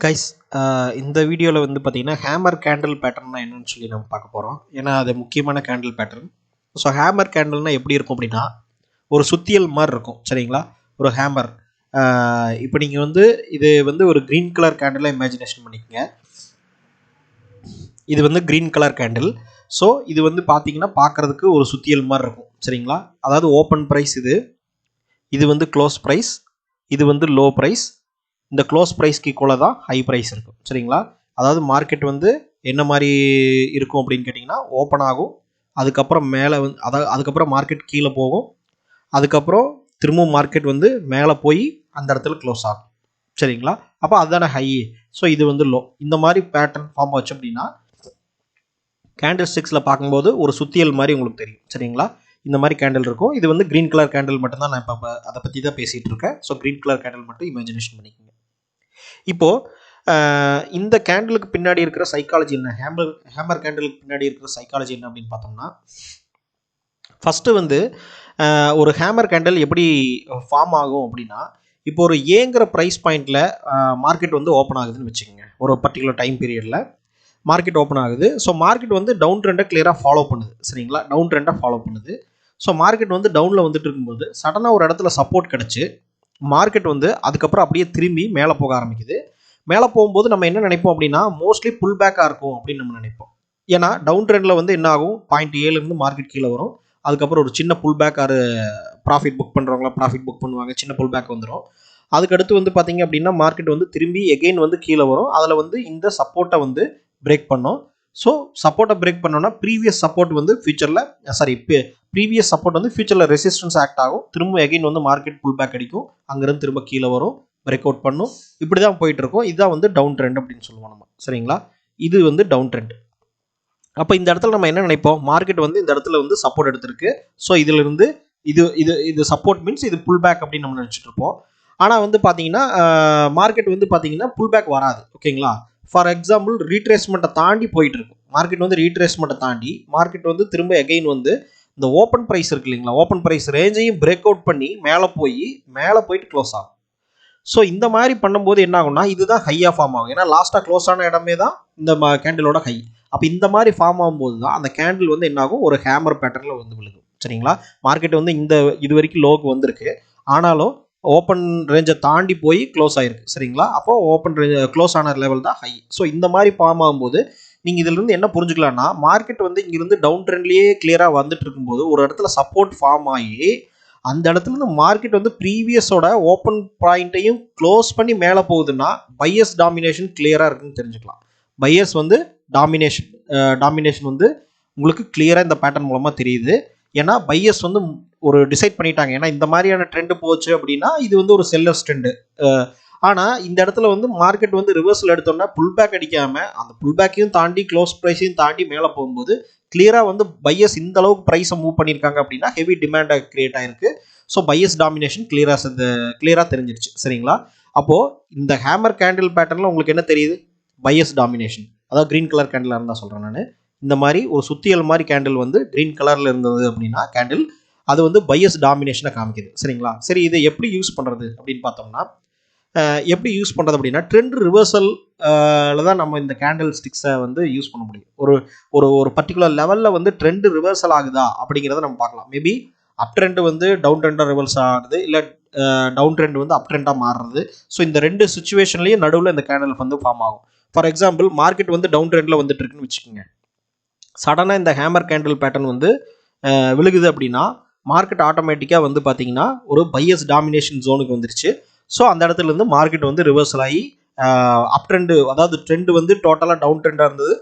Guys இந்த வீடியோவில் வந்து பார்த்தீங்கன்னா ஹேமர் கேண்டில் பேட்டர்னா என்னன்னு சொல்லி நம்ம பார்க்க போகிறோம். ஏன்னா அது முக்கியமான கேண்டில் பேட்டர்ன். ஸோ ஹேமர் கேண்டில்னால் எப்படி இருக்கும் அப்படின்னா ஒரு சுத்தியல் மாதிரி இருக்கும். சரிங்களா? ஒரு ஹேமர் இப்போ நீங்கள் வந்து இது வந்து ஒரு க்ரீன் கலர் கேண்டிலாக இமேஜினேஷன் பண்ணிக்கோங்க. இது வந்து க்ரீன் கலர் கேண்டில். ஸோ இது வந்து பார்த்தீங்கன்னா பார்க்குறதுக்கு ஒரு சுத்தியல் மாதிரி இருக்கும். சரிங்களா? அதாவது ஓப்பன் ப்ரைஸ் இது வந்து க்ளோஸ் ப்ரைஸ், இது வந்து லோ ப்ரைஸ். இந்த க்ளோஸ் ப்ரைஸ்க்கு ஈக்குவலாக தான் ஹை ப்ரைஸ் இருக்கும். சரிங்களா? அதாவது மார்க்கெட் வந்து என்ன மாதிரி இருக்கும் அப்படின்னு கேட்டிங்கன்னா ஓப்பன் ஆகும், அதுக்கப்புறம் மேலே வந்து அதுக்கப்புறம் மார்க்கெட் கீழே போகும், அதுக்கப்புறம் திரும்பவும் மார்க்கெட் வந்து மேலே போய் அந்த இடத்துல க்ளோஸ் ஆகும். சரிங்களா? அப்போ அதுதானே ஹை. ஸோ இது வந்து லோ. இந்த மாதிரி பேட்டர்ன் ஃபார்ம் ஆச்சு அப்படின்னா கேண்டில் ஸ்டிக்ஸில் பார்க்கும்போது ஒரு சுத்தியல் மாதிரி உங்களுக்கு தெரியும். சரிங்களா? இந்த மாதிரி கேண்டில் இருக்கும். இது வந்து க்ரீன் கலர் கேண்டில் மட்டும்தான் நான் இப்போ அதை பற்றி தான் பேசிகிட்டு இருக்கேன். ஸோ க்ரீன் கலர் கேண்டில் மட்டும் இமேஜினேஷன் பண்ணிக்கோங்க. இப்போது இந்த கேண்டிலுக்கு பின்னாடி இருக்கிற சைக்காலஜி என்ன, ஹேமர் கேண்டிலுக்கு பின்னாடி இருக்கிற சைக்காலஜி என்ன அப்படின்னு பார்த்தோம்னா, ஃபஸ்ட்டு வந்து ஒரு ஹேமர் கேண்டில் எப்படி ஃபார்ம் ஆகும் அப்படின்னா, இப்போ ஒரு ஏங்கிற ப்ரைஸ் பாயிண்டில் மார்க்கெட் வந்து ஓப்பன் ஆகுதுன்னு வச்சுக்கோங்க. ஒரு பர்டிகுலர் டைம் பீரியடில் மார்க்கெட் ஓப்பன் ஆகுது. ஸோ மார்க்கெட் வந்து டவுன் ட்ரெண்டை கிளியராக ஃபாலோ பண்ணுது. சரிங்களா? டவுன் ட்ரெண்டை ஃபாலோ பண்ணுது. ஸோ மார்க்கெட் வந்து டவுனில் வந்துட்டு இருக்கும்போது சடனாக ஒரு இடத்துல சப்போர்ட் கிடச்சி மார்க்கெட் வந்து அதுக்கப்புறம் அப்படியே திரும்பி மேலே போக ஆரம்பிக்குது. மேலே போகும்போது நம்ம என்ன நினைப்போம் அப்படின்னா மோஸ்ட்லி புல் பேக்காக இருக்கும் அப்படின்னு நம்ம நினைப்போம். ஏன்னா டவுன் ட்ரெண்டில் வந்து என்ன ஆகும், 0.7 மார்க்கெட் கீழே வரும். அதுக்கப்புறம் ஒரு சின்ன புல் பேக் ப்ராஃபிட் புக் பண்ணுறவங்களா ப்ராஃபிட் புக் பண்ணுவாங்க, சின்ன புல் பேக் வந்துடும். அதுக்கடுத்து வந்து பார்த்தீங்க அப்படின்னா மார்க்கெட் வந்து திரும்பி எகெயின் வந்து கீழே வரும். அதில் வந்து இந்த சப்போர்ட்டை வந்து பிரேக் பண்ணோம். ஸோ சப்போர்ட்டை பிரேக் பண்ணோன்னா ப்ரீவியஸ் சப்போர்ட் வந்து ப்ரீவியஸ் சப்போர்ட் வந்து ஃபியூச்சரில் ரெசிஸ்டன்ஸ் ஆக்ட் ஆகும். திரும்ப எகெயின் வந்து மார்க்கெட் புல் பேக் அடிக்கும், அங்கேருந்து திரும்ப கீழே வரும், பிரேக் அவுட் பண்ணும். இப்படி தான் போயிட்டு இருக்கும். இதுதான் வந்து டவுன் ட்ரெண்ட் அப்படின்னு சொல்லுவோம் நம்ம. சரிங்களா? இது வந்து டவுன் ட்ரெண்ட். அப்போ இந்த இடத்துல நம்ம என்ன நினைப்போம், மார்க்கெட் வந்து இந்த இடத்துல வந்து சப்போர்ட் எடுத்திருக்கு. ஸோ இதிலிருந்து இது இது இது சப்போர்ட் மீன்ஸ் இது புல் பேக் அப்படின்னு நம்ம நினச்சிட்டு இருப்போம். ஆனால் வந்து பார்த்தீங்கன்னா மார்க்கெட் வந்து பார்த்தீங்கன்னா புல் பேக் வராது. ஓகேங்களா? ஃபார் எக்ஸாம்பிள் ரீட்ரேஸ்மெண்ட்டை தாண்டி போயிட்டு இருக்கும். மார்க்கெட் வந்து ரீட்ரேஸ்மெண்ட்டை தாண்டி மார்க்கெட் வந்து திரும்ப எகெயின் வந்து இந்த ஓப்பன் ப்ரைஸ் இருக்கு இல்லைங்களா, ஓப்பன் ப்ரைஸ் ரேஞ்சையும் பிரேக் அவுட் பண்ணி மேலே போயிட்டு க்ளோஸ் ஆகும். ஸோ இந்த மாதிரி பண்ணும்போது என்ன ஆகும்னா இதுதான் ஹையாக ஃபார்ம் ஆகும். ஏன்னா லாஸ்ட்டாக க்ளோஸ் ஆன இடமே தான் இந்த கேண்டிலோட ஹை. அப்போ இந்த மாதிரி ஃபார்ம் ஆகும்போது தான் அந்த கேண்டில் வந்து என்ன ஆகும், ஒரு ஹேமர் பேட்டர்னில் வந்து விழுகும். சரிங்களா? மார்க்கெட் வந்து இது வரைக்கும் லோக்கு வந்திருக்கு, ஆனாலும் ஓப்பன் ரேஞ்சை தாண்டி போய் க்ளோஸ் ஆகிருக்கு. சரிங்களா? அப்போ ஓப்பன் ரேஞ்ச் க்ளோஸ் ஆன லெவல் தான் ஹை. ஸோ இந்த மாதிரி ஃபார்ம் ஆகும்போது நீங்கள் இதிலிருந்து என்ன புரிஞ்சுக்கலாம்னா மார்க்கெட் வந்து இங்கிருந்து டவுன் ட்ரெண்ட்லேயே கிளியராக வந்துட்டு இருக்கும்போது ஒரு இடத்துல சப்போர்ட் ஃபார்ம் ஆகி அந்த இடத்துல இருந்து மார்க்கெட் வந்து ப்ரீவியஸோட ஓப்பன் பாயிண்ட்டையும் க்ளோஸ் பண்ணி மேலே போகுதுன்னா பையர்ஸ் டாமினேஷன் கிளியராக இருக்குன்னு தெரிஞ்சுக்கலாம். பையர்ஸ் வந்து டாமினேஷன் வந்து உங்களுக்கு கிளியராக இந்த பேட்டர்ன் மூலமாக தெரியுது. ஏன்னா பையர்ஸ் வந்து ஒரு டிசைட் பண்ணிட்டாங்க, ஏன்னா இந்த மாதிரியான ட்ரெண்டு போச்சு அப்படின்னா இது வந்து ஒரு செல்லர்ஸ் ட்ரெண்டு. ஆனால் இந்த இடத்துல வந்து மார்க்கெட் வந்து ரிவர்ஸில் எடுத்தோம்னா புல் பேக் அடிக்காமல் அந்த புல் பேக்கையும் தாண்டி க்ளோஸ் ப்ரைஸையும் தாண்டி மேலே போகும்போது கிளியராக வந்து பையர்ஸ் இந்த அளவுக்கு ப்ரைஸை மூவ் பண்ணியிருக்காங்க அப்படின்னா ஹெவி டிமாண்ட் கிரியேட் ஆயிருக்கு. ஸோ பையர்ஸ் டாமினேஷன் கிளியராக தெரிஞ்சிருச்சு. சரிங்களா? அப்போது இந்த ஹேமர் கேண்டில் பேட்டர்னில் உங்களுக்கு என்ன தெரியுது, பையர்ஸ் டாமினேஷன். அதாவது க்ரீன் கலர் கேண்டிலாக இருந்தால் சொல்கிறேன் நான். இந்த மாதிரி ஒரு சுத்தியல் மாதிரி கேண்டில் வந்து க்ரீன் கலரில் இருந்தது அப்படின்னா கேண்டில் அது வந்து பையர்ஸ் டாமினேஷனை காமிக்குது. சரிங்களா? சரி, இதை எப்படி யூஸ் பண்ணுறது அப்படின்னு பார்த்தோம்னா எப்படி யூஸ் பண்ணுறது அப்படின்னா ட்ரெண்ட் ரிவர்சலில் தான் நம்ம இந்த கேண்டில் ஸ்டிக்ஸை வந்து யூஸ் பண்ண முடியும். ஒரு பர்டிகுலர் லெவலில் வந்து ட்ரெண்ட் ரிவர்சல் ஆகுதா அப்படிங்கிறத நம்ம பார்க்கலாம். மேபி அப் ட்ரெண்ட் வந்து டவுன் ட்ரெண்டாக ரிவர்ஸ் ஆகுது, இல்லை டவுன் ட்ரெண்ட் வந்து அப் ட்ரெண்டாக மாறுறது. ஸோ இந்த ரெண்டு சுச்சுவேஷன்லேயும் நடுவில் இந்த கேண்டில் வந்து ஃபார்ம் ஆகும். ஃபார் எக்ஸாம்பிள் மார்க்கெட் வந்து டவுன் ட்ரெண்டில் வந்துட்டு இருக்குன்னு வச்சுக்கோங்க. சடனாக இந்த ஹேமர் கேண்டில் பேட்டர்ன் வந்து விழுகுது அப்படின்னா மார்க்கெட் ஆட்டோமேட்டிக்காக வந்து பார்த்தீங்கன்னா ஒரு பையர்ஸ் டாமினேஷன் ஜோனுக்கு வந்துருச்சு. ஸோ அந்த இடத்துல இருந்து மார்க்கெட் வந்து ரிவர்சல் ஆகி அப் ட்ரெண்டு, அதாவது ட்ரெண்டு வந்து டோட்டலாக டவுன் ட்ரெண்டாக இருந்தது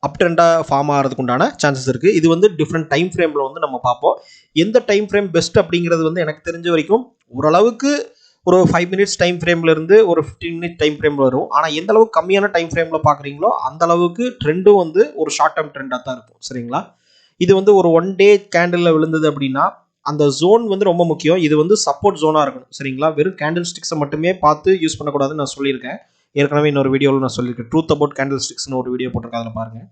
அப் ட்ரெண்டாக ஃபார்ம் ஆகிறதுக்கு உண்டான சான்சஸ் இருக்குது. இது வந்து டிஃப்ரெண்ட் டைம் ஃப்ரேமில் வந்து நம்ம பார்ப்போம். எந்த டைம் ஃப்ரேம் பெஸ்ட் அப்படிங்கிறது வந்து எனக்கு தெரிஞ்ச வரைக்கும் ஓரளவுக்கு ஒரு 5 மினிட்ஸ் டைம் ஃப்ரேமில் இருந்து ஒரு 15 மினிட் டைம் ஃப்ரேமில் வரும். ஆனால் எந்த அளவுக்கு கம்மியான டைம் ஃப்ரேமில் பார்க்குறீங்களோ அந்த அளவுக்கு ட்ரெண்டும் வந்து ஒரு ஷார்ட் டேர்ம் ட்ரெண்டாக தான் இருக்கும். சரிங்களா? இது வந்து ஒரு 1 டே கேண்டிலில் விழுந்தது அப்படின்னா அந்த ஜோன் வந்து ரொம்ப முக்கியம். இது வந்து சப்போர்ட் ஜோனாக இருக்கணும். சரிங்களா? வெறும் கேண்டில் ஸ்டிக்ஸை மட்டுமே பார்த்து யூஸ் பண்ணக்கூடாதுன்னு நான் சொல்லியிருக்கேன். ஏற்கனவே இன்னொரு வீடியோவில் நான் சொல்லியிருக்கேன். ட்ரூத் அபவுட் கேண்டில் ஸ்டிக்ஸ்னு ஒரு வீடியோ போட்டிருக்கேன், அதில் பாருங்கள்.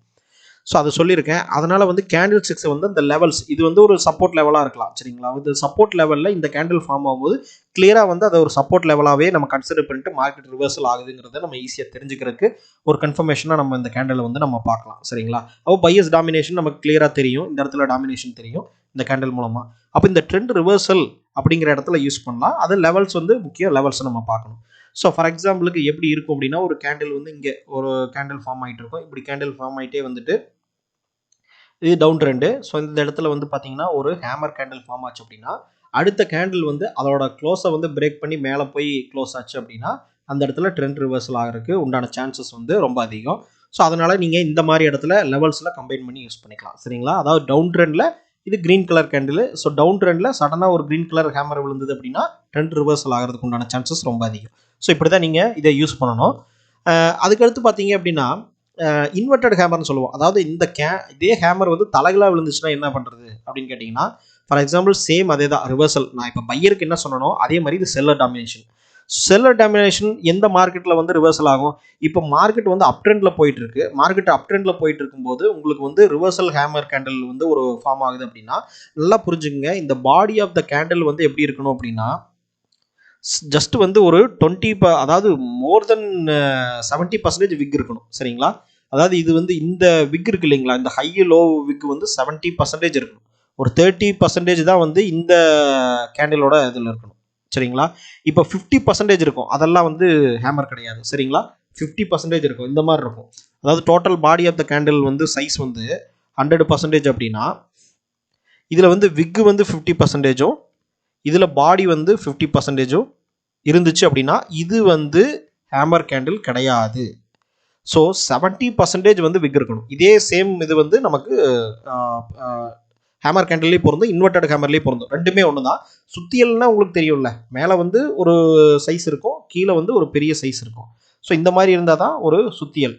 ஸோ அதை சொல்லியிருக்கேன். அதனால் வந்து கேண்டில் ஸ்டிக்ஸை வந்து இந்த லெவல்ஸ் இது வந்து ஒரு சப்போர்ட் லெவலாக இருக்கலாம் சரிங்களா. இந்த சப்போர்ட் லெவலில் இந்த கேண்டில் ஃபார்ம் ஆகும்போது கிளியராக வந்து அதை ஒரு சப்போர்ட் லெவலாகவே நம்ம கன்சிடர் பண்ணிட்டு மார்க்கெட் ரிவர்சல் ஆகுதுங்கிறத நம்ம ஈஸியாக தெரிஞ்சுக்கிறதுக்கு ஒரு கன்ஃபர்மேஷனாக நம்ம இந்த கேண்டில் வந்து நம்ம பார்க்கலாம் சரிங்களா. அப்போ பையர்ஸ் டாமினேஷன் நமக்கு கிளியராக தெரியும், இந்த இடத்துல டாமினேஷன் தெரியும் இந்த கேண்டில் மூலமாக. அப்போ இந்த ட்ரெண்ட் ரிவர்சல் அப்படிங்கிற இடத்துல யூஸ் பண்ணலாம். அது லெவல்ஸ் வந்து முக்கிய லெவல்ஸை நம்ம பார்க்கணும். ஸோ ஃபார் எக்ஸாம்பிளுக்கு எப்படி இருக்கும் அப்படின்னா, ஒரு கேண்டில் வந்து இங்கே ஒரு கேண்டில் ஃபார்ம் ஆகிட்டு இருக்கும், இப்படி கேண்டில் ஃபார்ம் ஆகிட்டே வந்துட்டு இது டவுன் ட்ரெண்டு. ஸோ இந்த இடத்துல வந்து பார்த்தீங்கன்னா ஒரு ஹேமர் கேண்டில் ஃபார்ம் ஆச்சு அப்படின்னா, அடுத்த கேண்டில் வந்து அதோட க்ளோஸை வந்து பிரேக் பண்ணி மேலே போய் க்ளோஸ் ஆச்சு அப்படின்னா அந்த இடத்துல ட்ரெண்ட் ரிவர்சல் ஆகிறதுக்கு உண்டான சான்சஸ் வந்து ரொம்ப அதிகம். ஸோ அதனால் நீங்கள் இந்த மாதிரி இடத்துல லெவல்ஸில் கம்பைன் பண்ணி யூஸ் பண்ணிக்கலாம் சரிங்களா. அதாவது டவுன் ட்ரெண்டில் இது green colour candle, so down ட்ரெண்டில் சடனாக ஒரு க்ரீன் கலர் ஹேமர் விழுந்தது அப்படின்னா ட்ரெண்ட் ரிவர்சல் ஆகிறதுக்கு உண்டான சான்சஸ் ரொம்ப அதிகம். ஸோ இப்படி தான் நீங்கள் இதை யூஸ் பண்ணணும். அதுக்கடுத்து பார்த்தீங்க அப்படின்னா இன்வெர்டட் ஹேமர்னு சொல்லுவோம். அதாவது இதே ஹேமர் வந்து தலைகளாக விழுந்துச்சுன்னா என்ன பண்ணுறது அப்படின்னு கேட்டிங்கன்னா, ஃபார் எக்ஸாம்பிள் சேம் அதே தான் ரிவர்சல். நான் இப்போ பையருக்கு என்ன சொன்னனோ அதே மாதிரி இது செல்லர் டாமினேஷன். செல்லர் டாமினேஷன் எந்த மார்க்கெட்டில் வந்து ரிவர்சல் ஆகும்? இப்போ மார்க்கெட் வந்து அப் ட்ரெண்டில் போயிட்டு இருக்கு. மார்க்கெட் அப் ட்ரெண்டில் போயிட்டு இருக்கும்போது உங்களுக்கு வந்து ரிவர்சல் ஹேமர் கேண்டில் வந்து ஒரு ஃபார்ம் ஆகுது அப்படின்னா நல்லா புரிஞ்சுங்க. இந்த பாடி ஆஃப் த கேண்டில் வந்து எப்படி இருக்கணும் அப்படின்னா, ஜஸ்ட் வந்து ஒரு 20 அதாவது மோர் தென் 70% விக் இருக்கணும் சரிங்களா. அதாவது இது வந்து இந்த விக் இருக்கு இல்லைங்களா, இந்த ஹை லோ விக் வந்து 70% இருக்கணும். ஒரு 30% தான் வந்து இந்த கேண்டிலோட இதில் இருக்கணும் சரிங்களா. இப்போ 50% இருக்கும், அதெல்லாம் வந்து ஹேமர் கிடையாது சரிங்களா. 50% இருக்கும், இந்த மாதிரி இருக்கும். அதாவது total body of the candle வந்து சைஸ் வந்து 100% அப்படின்னா இதில் வந்து விக்கு வந்து 50%, இதில் பாடி வந்து 50% இருந்துச்சு அப்படின்னா இது வந்து ஹேமர் கேண்டில் கிடையாது. ஸோ 70% வந்து விக் இருக்கணும். இதே சேம் இது வந்து நமக்கு ஹேமர் கேண்டில்லேயே பொருந்தும், இன்வெர்டட் ஹேமர்லேயே பொருந்தும். ரெண்டுமே ஒன்று தான். சுத்தியல்னா உங்களுக்கு தெரியும்ல, மேலே வந்து ஒரு சைஸ் இருக்கும், கீழே வந்து ஒரு பெரிய சைஸ் இருக்கும். ஸோ இந்த மாதிரி இருந்தால் தான் ஒரு சுத்தியல்.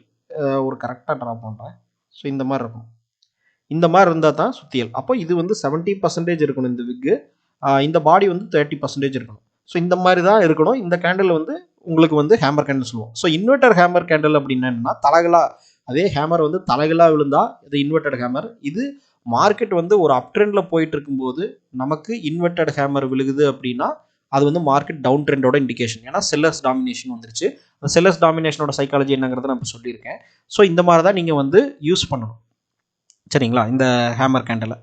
ஒரு கரெக்டாக ட்ரா பண்ணுறேன். ஸோ இந்த மாதிரி இருக்கும், இந்த மாதிரி இருந்தால் தான் சுத்தியல். அப்போ இது வந்து 70% இருக்கணும் இந்த விக்கு, இந்த பாடி வந்து 30% இருக்கணும். ஸோ இந்த மாதிரி தான் இருக்கணும். இந்த கேண்டில் வந்து உங்களுக்கு வந்து ஹேமர் கேண்டில் சொல்லுவோம். ஸோ இன்வெர்டர் ஹேமர் கேண்டில் அப்படின்னா என்னன்னா, தலைகளா அதே ஹேமர் வந்து தலைகளாக விழுந்தா இது இன்வெர்டட் ஹேமர். இது மார்க்கெட் வந்து ஒரு அப் ட்ரெண்டில் போயிட்டு இருக்கும்போது நமக்கு இன்வெர்டட் ஹேமர் விழுகுது அப்படின்னா அது வந்து மார்க்கெட் டவுன் ட்ரெண்டோட இண்டிகேஷன். ஏன்னா செல்லர்ஸ் டாமினேஷன் வந்துருச்சு. அந்த செல்லர்ஸ் டாமினேஷனோட சைக்காலஜி என்னங்கிறத நான் சொல்லியிருக்கேன். ஸோ இந்த மாதிரி தான் நீங்கள் வந்து யூஸ் பண்ணணும் சரிங்களா இந்த ஹேமர் கேண்டில்.